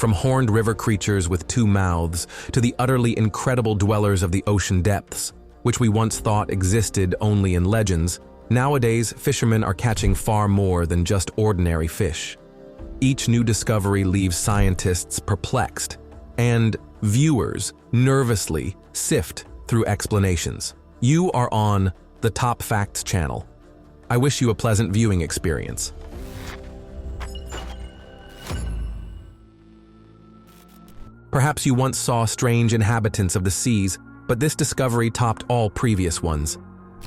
From horned river creatures with two mouths to the utterly incredible dwellers of the ocean depths, which we once thought existed only in legends, nowadays fishermen are catching far more than just ordinary fish. Each new discovery leaves scientists perplexed, and viewers nervously sift through explanations. You are on the TopFacts channel. I wish you a pleasant viewing experience. Perhaps you once saw strange inhabitants of the seas, but this discovery topped all previous ones.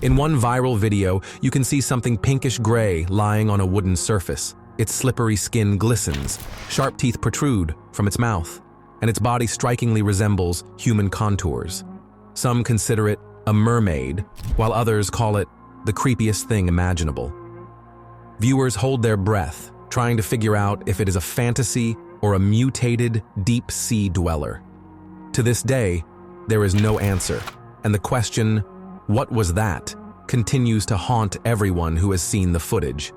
In one viral video, you can see something pinkish-gray lying on a wooden surface. Its slippery skin glistens, sharp teeth protrude from its mouth, and its body strikingly resembles human contours. Some consider it a mermaid, while others call it the creepiest thing imaginable. Viewers hold their breath, trying to figure out if it is a fantasy or a mutated deep-sea dweller. To this day, there is no answer, and the question, "What was that?" continues to haunt everyone who has seen the footage.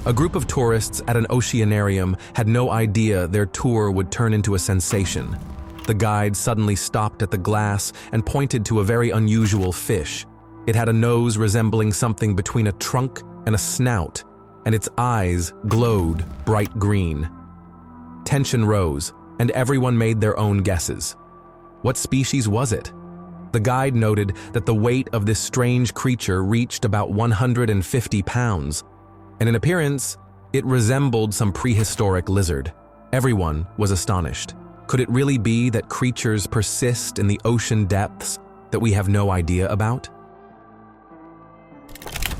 A group of tourists at an oceanarium had no idea their tour would turn into a sensation. The guide suddenly stopped at the glass and pointed to a very unusual fish. It had a nose resembling something between a trunk and a snout, and its eyes glowed bright green. Tension rose, and everyone made their own guesses. What species was it? The guide noted that the weight of this strange creature reached about 150 pounds, and in appearance, it resembled some prehistoric lizard. Everyone was astonished. Could it really be that creatures persist in the ocean depths that we have no idea about?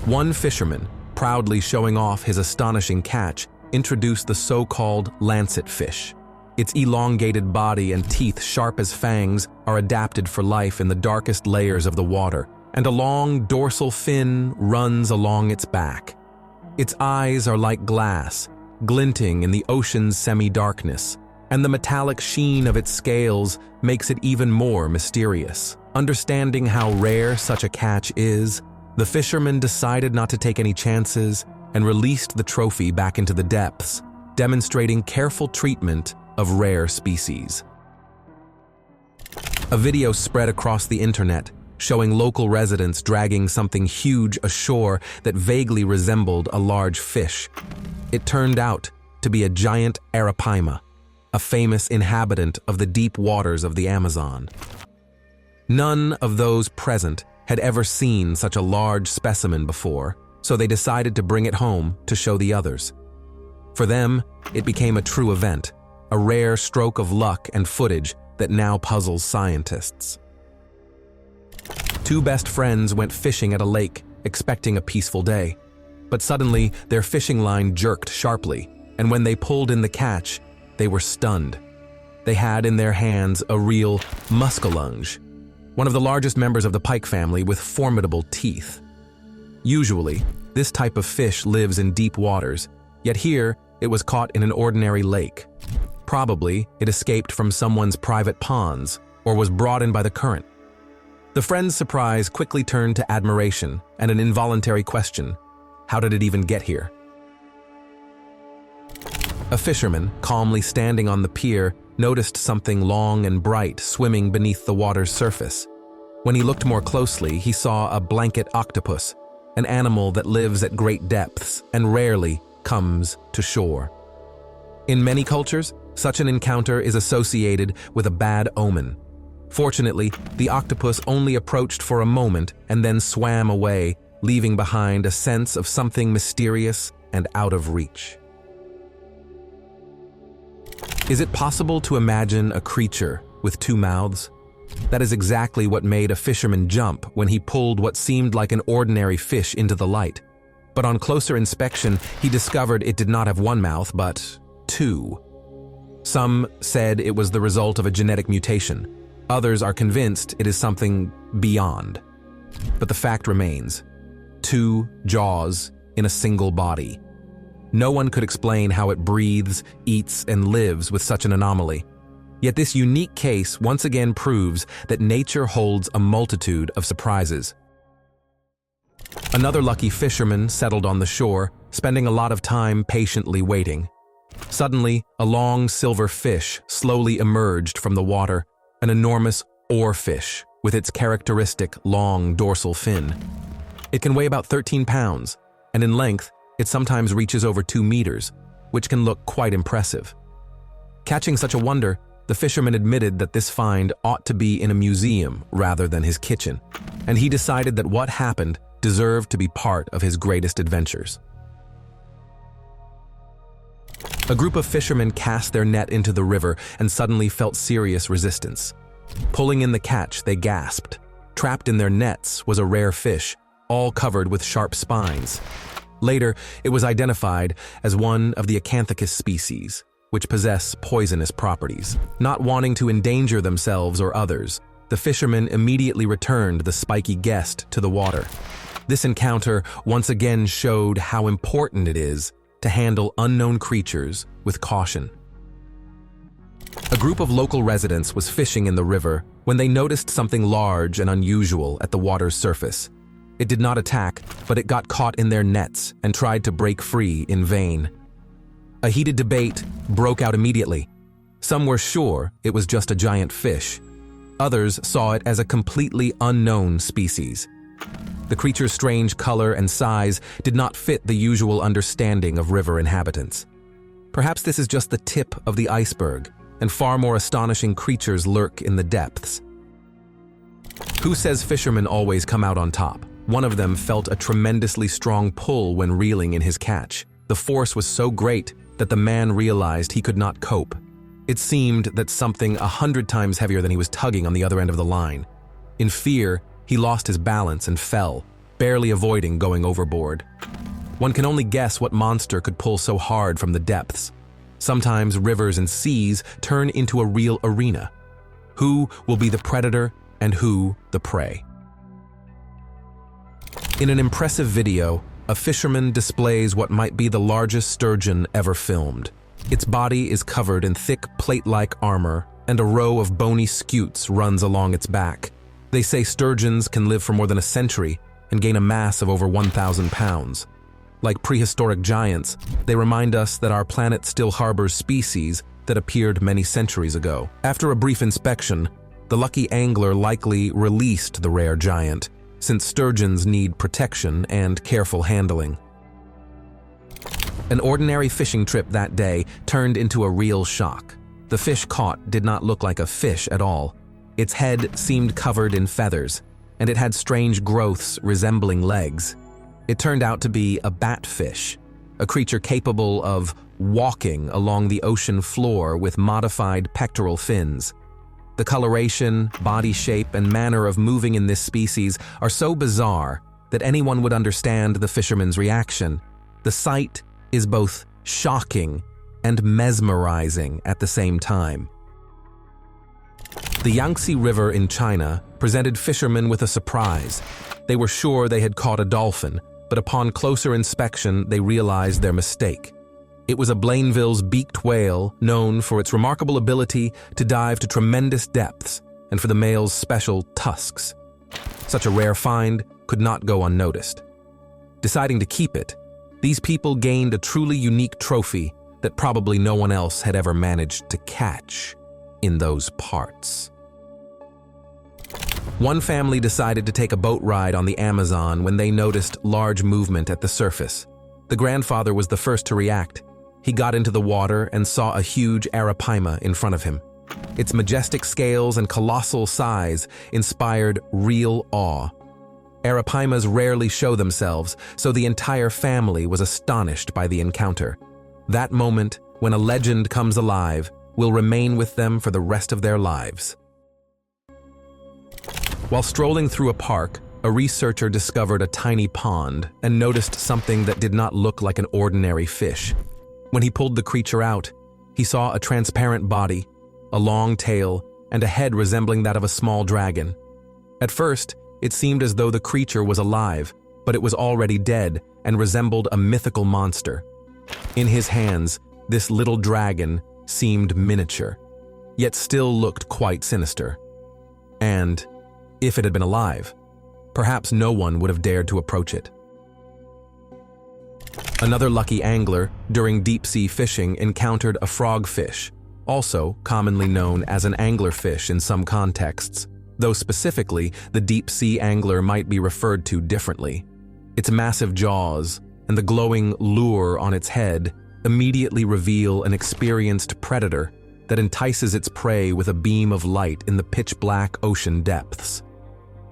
One fisherman, proudly showing off his astonishing catch, introduced the so-called lancet fish. Its elongated body and teeth sharp as fangs are adapted for life in the darkest layers of the water, and a long dorsal fin runs along its back. Its eyes are like glass, glinting in the ocean's semi-darkness, and the metallic sheen of its scales makes it even more mysterious. Understanding how rare such a catch is, the fisherman decided not to take any chances and released the trophy back into the depths, demonstrating careful treatment of rare species. A video spread across the internet, showing local residents dragging something huge ashore that vaguely resembled a large fish. It turned out to be a giant arapaima, a famous inhabitant of the deep waters of the Amazon. None of those present had ever seen such a large specimen before, so they decided to bring it home to show the others. For them, it became a true event, a rare stroke of luck and footage that now puzzles scientists. Two best friends went fishing at a lake, expecting a peaceful day. But suddenly, their fishing line jerked sharply, and when they pulled in the catch, they were stunned. They had in their hands a real muskellunge, one of the largest members of the pike family with formidable teeth. Usually, this type of fish lives in deep waters, yet here it was caught in an ordinary lake. Probably, it escaped from someone's private ponds or was brought in by the current. The friends' surprise quickly turned to admiration and an involuntary question: how did it even get here? A fisherman, calmly standing on the pier, noticed something long and bright swimming beneath the water's surface. When he looked more closely, he saw a blanket octopus, an animal that lives at great depths and rarely comes to shore. In many cultures, such an encounter is associated with a bad omen. Fortunately, the octopus only approached for a moment and then swam away, leaving behind a sense of something mysterious and out of reach. Is it possible to imagine a creature with two mouths? That is exactly what made a fisherman jump when he pulled what seemed like an ordinary fish into the light. But on closer inspection, he discovered it did not have one mouth, but two. Some said it was the result of a genetic mutation. Others are convinced it is something beyond. But the fact remains: two jaws in a single body. No one could explain how it breathes, eats, and lives with such an anomaly. Yet this unique case once again proves that nature holds a multitude of surprises. Another lucky fisherman settled on the shore, spending a lot of time patiently waiting. Suddenly, a long silver fish slowly emerged from the water, an enormous oarfish with its characteristic long dorsal fin. It can weigh about 13 pounds, and in length, it sometimes reaches over 2 meters, which can look quite impressive. Catching such a wonder, the fisherman admitted that this find ought to be in a museum rather than his kitchen, and he decided that what happened deserved to be part of his greatest adventures. A group of fishermen cast their net into the river and suddenly felt serious resistance. Pulling in the catch, they gasped. Trapped in their nets was a rare fish, all covered with sharp spines. Later, it was identified as one of the acanthicus species, which possess poisonous properties. Not wanting to endanger themselves or others, the fishermen immediately returned the spiky guest to the water. This encounter once again showed how important it is to handle unknown creatures with caution. A group of local residents was fishing in the river when they noticed something large and unusual at the water's surface. It did not attack, but it got caught in their nets and tried to break free in vain. A heated debate broke out immediately. Some were sure it was just a giant fish. Others saw it as a completely unknown species. The creature's strange color and size did not fit the usual understanding of river inhabitants. Perhaps this is just the tip of the iceberg, and far more astonishing creatures lurk in the depths. Who says fishermen always come out on top? One of them felt a tremendously strong pull when reeling in his catch. The force was so great that the man realized he could not cope. It seemed that something 100 times heavier than he was tugging on the other end of the line. In fear, he lost his balance and fell, barely avoiding going overboard. One can only guess what monster could pull so hard from the depths. Sometimes rivers and seas turn into a real arena. Who will be the predator and who the prey? In an impressive video, a fisherman displays what might be the largest sturgeon ever filmed. Its body is covered in thick plate-like armor, and a row of bony scutes runs along its back. They say sturgeons can live for more than a century and gain a mass of over 1,000 pounds. Like prehistoric giants, they remind us that our planet still harbors species that appeared many centuries ago. After a brief inspection, the lucky angler likely released the rare giant, since sturgeons need protection and careful handling. An ordinary fishing trip that day turned into a real shock. The fish caught did not look like a fish at all. Its head seemed covered in feathers, and it had strange growths resembling legs. It turned out to be a batfish, a creature capable of walking along the ocean floor with modified pectoral fins. The coloration, body shape, and manner of moving in this species are so bizarre that anyone would understand the fisherman's reaction. The sight is both shocking and mesmerizing at the same time. The Yangtze River in China presented fishermen with a surprise. They were sure they had caught a dolphin, but upon closer inspection, they realized their mistake. It was a Blainville's beaked whale, known for its remarkable ability to dive to tremendous depths and for the male's special tusks. Such a rare find could not go unnoticed. Deciding to keep it, these people gained a truly unique trophy that probably no one else had ever managed to catch in those parts. One family decided to take a boat ride on the Amazon when they noticed large movement at the surface. The grandfather was the first to react. He got into the water and saw a huge arapaima in front of him. Its majestic scales and colossal size inspired real awe. Arapaimas rarely show themselves, so the entire family was astonished by the encounter. That moment, when a legend comes alive, will remain with them for the rest of their lives. While strolling through a park, a researcher discovered a tiny pond and noticed something that did not look like an ordinary fish. When he pulled the creature out, he saw a transparent body, a long tail, and a head resembling that of a small dragon. At first, it seemed as though the creature was alive, but it was already dead and resembled a mythical monster. In his hands, this little dragon seemed miniature, yet still looked quite sinister. And, if it had been alive, perhaps no one would have dared to approach it. Another lucky angler during deep-sea fishing encountered a frogfish, also commonly known as an anglerfish in some contexts, though specifically the deep-sea angler might be referred to differently. Its massive jaws and the glowing lure on its head immediately reveal an experienced predator that entices its prey with a beam of light in the pitch-black ocean depths.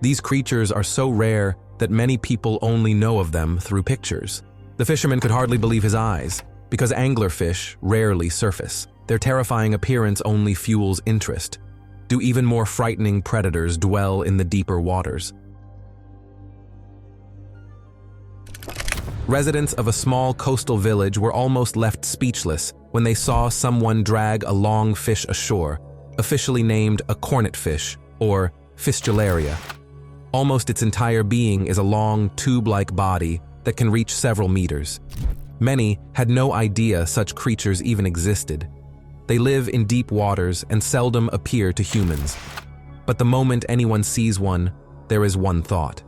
These creatures are so rare that many people only know of them through pictures. The fisherman could hardly believe his eyes, because anglerfish rarely surface. Their terrifying appearance only fuels interest. Do even more frightening predators dwell in the deeper waters? Residents of a small coastal village were almost left speechless when they saw someone drag a long fish ashore, officially named a cornetfish, or fistularia. Almost its entire being is a long, tube-like body that can reach several meters. Many had no idea such creatures even existed. They live in deep waters and seldom appear to humans. But the moment anyone sees one, there is one thought.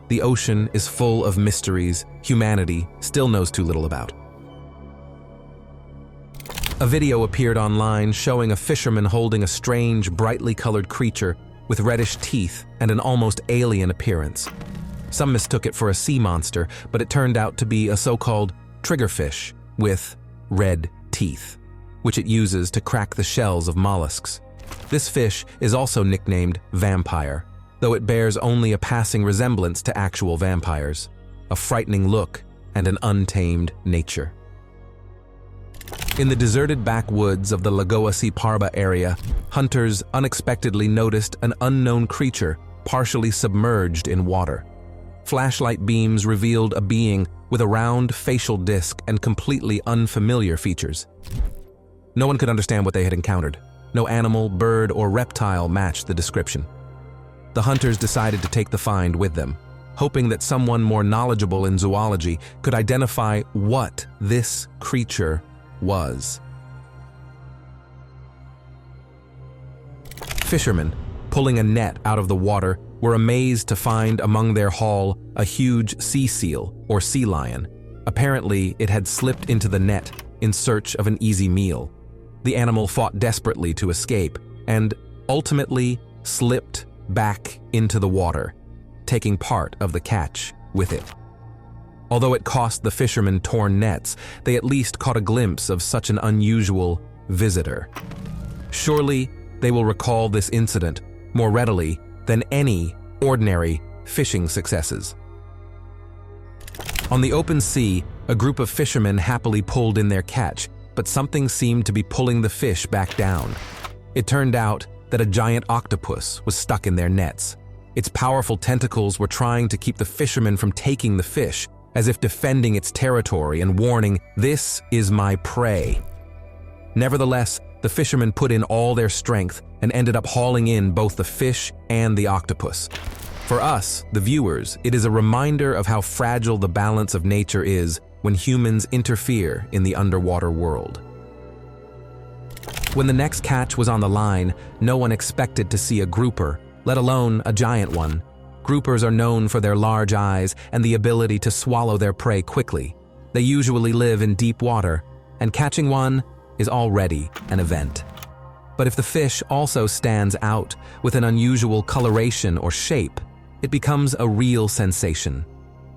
The ocean is full of mysteries humanity still knows too little about. A video appeared online showing a fisherman holding a strange, brightly colored creature with reddish teeth and an almost alien appearance. Some mistook it for a sea monster, but it turned out to be a so-called triggerfish with red teeth, which it uses to crack the shells of mollusks. This fish is also nicknamed vampire, though it bears only a passing resemblance to actual vampires, a frightening look and an untamed nature. In the deserted backwoods of the Lagoa Si Parba area, hunters unexpectedly noticed an unknown creature partially submerged in water. Flashlight beams revealed a being with a round facial disc and completely unfamiliar features. No one could understand what they had encountered. No animal, bird, or reptile matched the description. The hunters decided to take the find with them, hoping that someone more knowledgeable in zoology could identify what this creature was. Fishermen, pulling a net out of the water, were amazed to find among their haul a huge sea seal or sea lion. Apparently, it had slipped into the net in search of an easy meal. The animal fought desperately to escape and ultimately slipped back into the water, taking part of the catch with it. Although it cost the fishermen torn nets, they at least caught a glimpse of such an unusual visitor. Surely, they will recall this incident more readily than any ordinary fishing successes. On the open sea, a group of fishermen happily pulled in their catch, but something seemed to be pulling the fish back down. It turned out that a giant octopus was stuck in their nets. Its powerful tentacles were trying to keep the fishermen from taking the fish, as if defending its territory and warning, "This is my prey." Nevertheless, the fishermen put in all their strength and ended up hauling in both the fish and the octopus. For us, the viewers, it is a reminder of how fragile the balance of nature is when humans interfere in the underwater world. When the next catch was on the line, no one expected to see a grouper, let alone a giant one. Groupers are known for their large eyes and the ability to swallow their prey quickly. They usually live in deep water, and catching one is already an event. But if the fish also stands out with an unusual coloration or shape, it becomes a real sensation.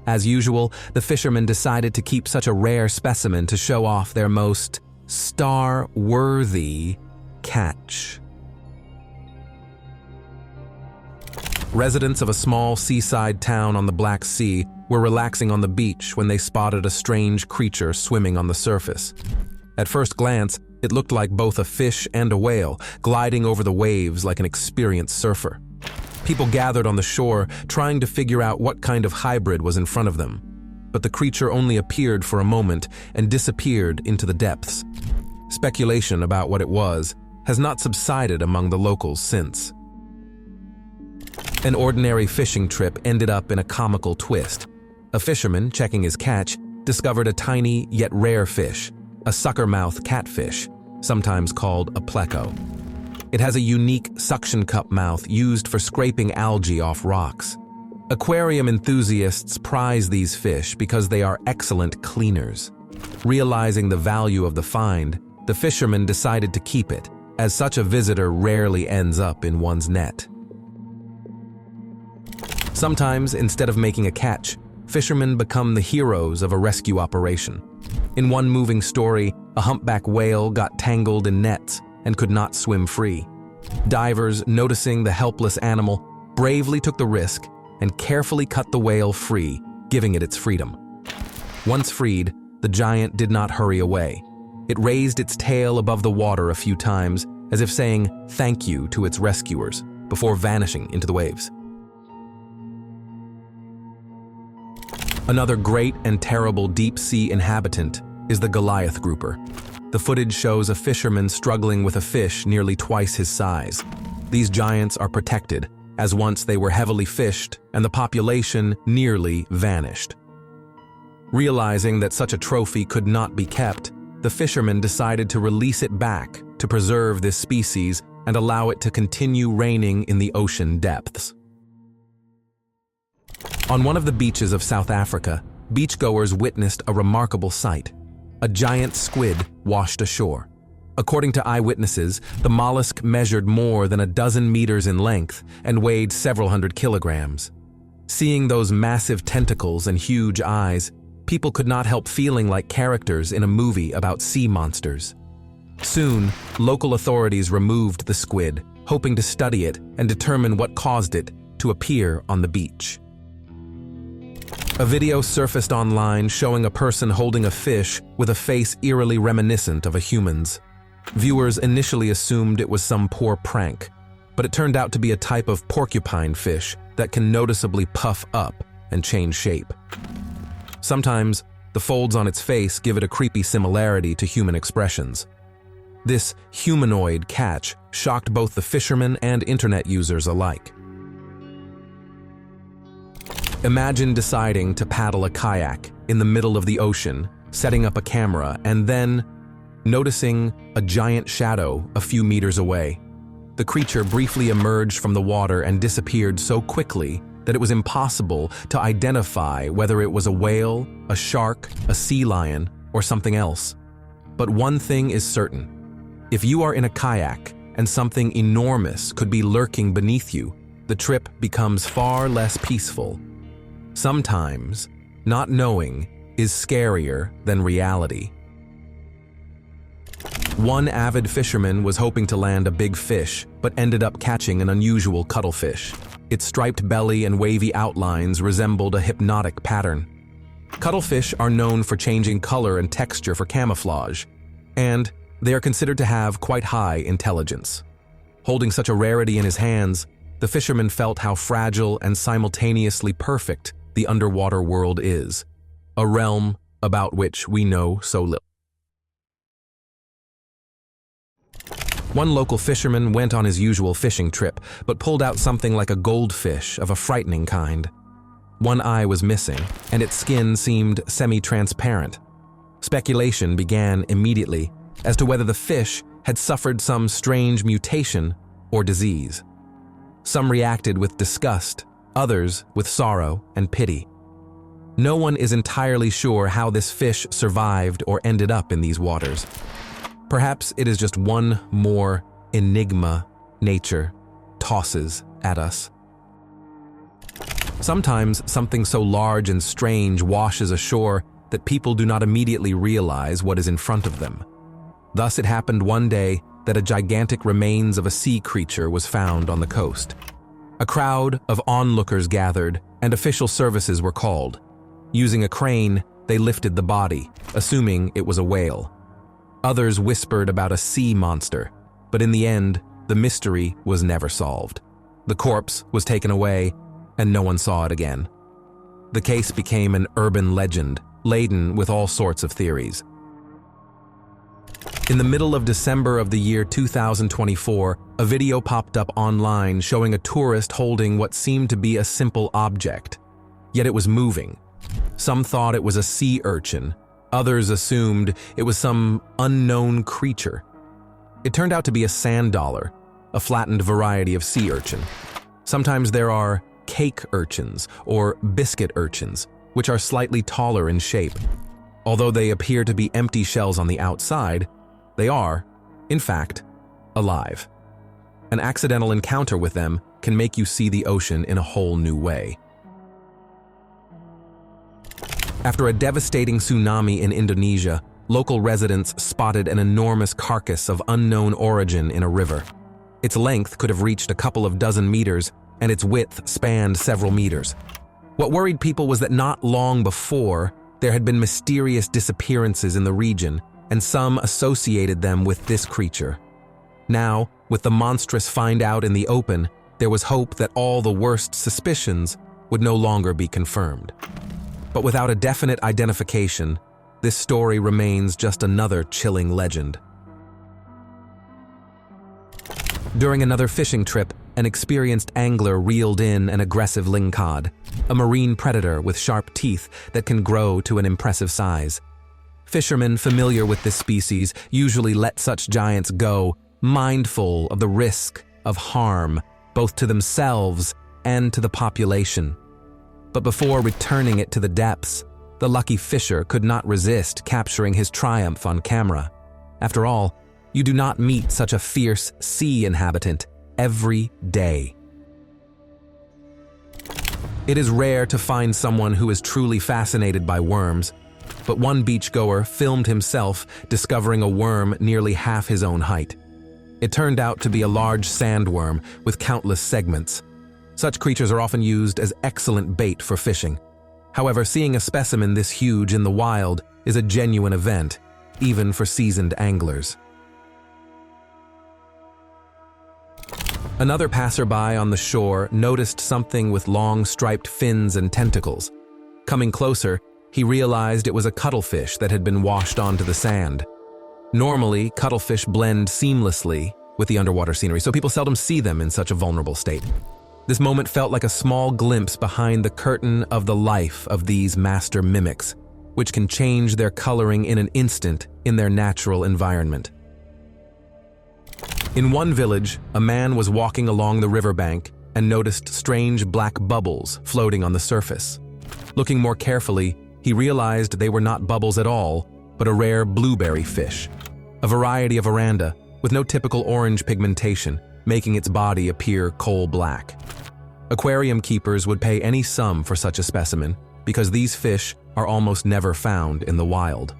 As usual, the fishermen decided to keep such a rare specimen to show off their most star-worthy catch. Residents of a small seaside town on the Black Sea were relaxing on the beach when they spotted a strange creature swimming on the surface. At first glance, it looked like both a fish and a whale, gliding over the waves like an experienced surfer. People gathered on the shore, trying to figure out what kind of hybrid was in front of them. But the creature only appeared for a moment and disappeared into the depths. Speculation about what it was has not subsided among the locals since. An ordinary fishing trip ended up in a comical twist. A fisherman, checking his catch, discovered a tiny yet rare fish, a sucker-mouth catfish, sometimes called a pleco. It has a unique suction cup mouth used for scraping algae off rocks. Aquarium enthusiasts prize these fish because they are excellent cleaners. Realizing the value of the find, the fishermen decided to keep it, as such a visitor rarely ends up in one's net. Sometimes, instead of making a catch, fishermen become the heroes of a rescue operation. In one moving story, a humpback whale got tangled in nets and could not swim free. Divers, noticing the helpless animal, bravely took the risk and carefully cut the whale free, giving it its freedom. Once freed, the giant did not hurry away. It raised its tail above the water a few times, as if saying thank you to its rescuers, before vanishing into the waves. Another great and terrible deep-sea inhabitant is the Goliath grouper. The footage shows a fisherman struggling with a fish nearly twice his size. These giants are protected, as once they were heavily fished and the population nearly vanished. Realizing that such a trophy could not be kept, the fishermen decided to release it back to preserve this species and allow it to continue reigning in the ocean depths. On one of the beaches of South Africa, beachgoers witnessed a remarkable sight. A giant squid washed ashore. According to eyewitnesses, the mollusk measured more than a dozen meters in length and weighed several hundred kilograms. Seeing those massive tentacles and huge eyes, people could not help feeling like characters in a movie about sea monsters. Soon, local authorities removed the squid, hoping to study it and determine what caused it to appear on the beach. A video surfaced online showing a person holding a fish with a face eerily reminiscent of a human's. Viewers initially assumed it was some poor prank, but it turned out to be a type of porcupine fish that can noticeably puff up and change shape. Sometimes, the folds on its face give it a creepy similarity to human expressions. This humanoid catch shocked both the fishermen and internet users alike. Imagine deciding to paddle a kayak in the middle of the ocean, setting up a camera, and then noticing a giant shadow a few meters away. The creature briefly emerged from the water and disappeared so quickly that it was impossible to identify whether it was a whale, a shark, a sea lion, or something else. But one thing is certain. If you are in a kayak and something enormous could be lurking beneath you, the trip becomes far less peaceful. Sometimes, not knowing is scarier than reality. One avid fisherman was hoping to land a big fish, but ended up catching an unusual cuttlefish. Its striped belly and wavy outlines resembled a hypnotic pattern. Cuttlefish are known for changing color and texture for camouflage, and they are considered to have quite high intelligence. Holding such a rarity in his hands, the fisherman felt how fragile and simultaneously perfect the underwater world is, a realm about which we know so little. One local fisherman went on his usual fishing trip, but pulled out something like a goldfish of a frightening kind. One eye was missing, and its skin seemed semi-transparent. Speculation began immediately as to whether the fish had suffered some strange mutation or disease. Some reacted with disgust, others with sorrow and pity. No one is entirely sure how this fish survived or ended up in these waters. Perhaps it is just one more enigma nature tosses at us. Sometimes something so large and strange washes ashore that people do not immediately realize what is in front of them. Thus it happened one day that a gigantic remains of a sea creature was found on the coast. A crowd of onlookers gathered, and official services were called. Using a crane, they lifted the body, assuming it was a whale. Others whispered about a sea monster, but in the end, the mystery was never solved. The corpse was taken away, and no one saw it again. The case became an urban legend, laden with all sorts of theories. In the middle of December of the year 2024, a video popped up online showing a tourist holding what seemed to be a simple object. Yet it was moving. Some thought it was a sea urchin. Others assumed it was some unknown creature. It turned out to be a sand dollar, a flattened variety of sea urchin. Sometimes there are cake urchins or biscuit urchins, which are slightly taller in shape. Although they appear to be empty shells on the outside, they are, in fact, alive. An accidental encounter with them can make you see the ocean in a whole new way. After a devastating tsunami in Indonesia, local residents spotted an enormous carcass of unknown origin in a river. Its length could have reached a couple of dozen meters, and its width spanned several meters. What worried people was that not long before, there had been mysterious disappearances in the region, and some associated them with this creature. Now, with the monstrous find out in the open, there was hope that all the worst suspicions would no longer be confirmed. But without a definite identification, this story remains just another chilling legend. During another fishing trip, an experienced angler reeled in an aggressive lingcod, a marine predator with sharp teeth that can grow to an impressive size. Fishermen familiar with this species usually let such giants go, mindful of the risk of harm, both to themselves and to the population. But before returning it to the depths, the lucky fisher could not resist capturing his triumph on camera. After all, you do not meet such a fierce sea inhabitant every day. It is rare to find someone who is truly fascinated by worms, but one beachgoer filmed himself discovering a worm nearly half his own height. It turned out to be a large sandworm with countless segments. Such creatures are often used as excellent bait for fishing. However, seeing a specimen this huge in the wild is a genuine event, even for seasoned anglers. Another passerby on the shore noticed something with long striped fins and tentacles. Coming closer, he realized it was a cuttlefish that had been washed onto the sand. Normally, cuttlefish blend seamlessly with the underwater scenery, so people seldom see them in such a vulnerable state. This moment felt like a small glimpse behind the curtain of the life of these master mimics, which can change their coloring in an instant in their natural environment. In one village, a man was walking along the riverbank and noticed strange black bubbles floating on the surface. Looking more carefully, he realized they were not bubbles at all, but a rare blueberry fish, a variety of aranda with no typical orange pigmentation, making its body appear coal black. Aquarium keepers would pay any sum for such a specimen because these fish are almost never found in the wild.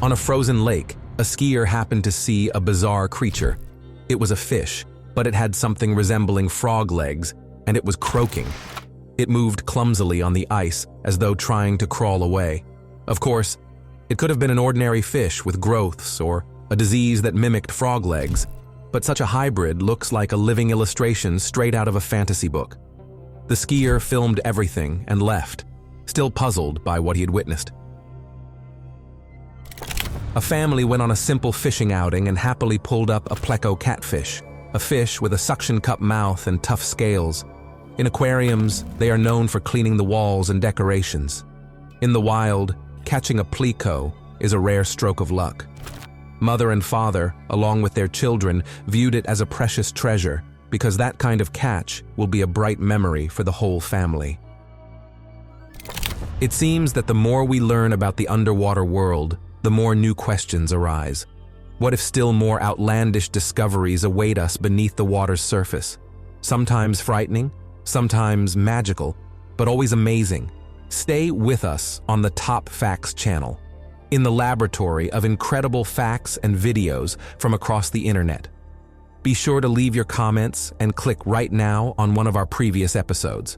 On a frozen lake, a skier happened to see a bizarre creature. It was a fish, but it had something resembling frog legs, and it was croaking. It moved clumsily on the ice as though trying to crawl away. Of course, it could have been an ordinary fish with growths or a disease that mimicked frog legs, but such a hybrid looks like a living illustration straight out of a fantasy book. The skier filmed everything and left, still puzzled by what he had witnessed. A family went on a simple fishing outing and happily pulled up a pleco catfish, a fish with a suction cup mouth and tough scales. In aquariums, they are known for cleaning the walls and decorations. In the wild, catching a pleco is a rare stroke of luck. Mother and father, along with their children, viewed it as a precious treasure because that kind of catch will be a bright memory for the whole family. It seems that the more we learn about the underwater world, the more new questions arise. What if still more outlandish discoveries await us beneath the water's surface? Sometimes frightening, sometimes magical, but always amazing. Stay with us on the TopFacts channel, in the laboratory of incredible facts and videos from across the internet. Be sure to leave your comments and click right now on one of our previous episodes.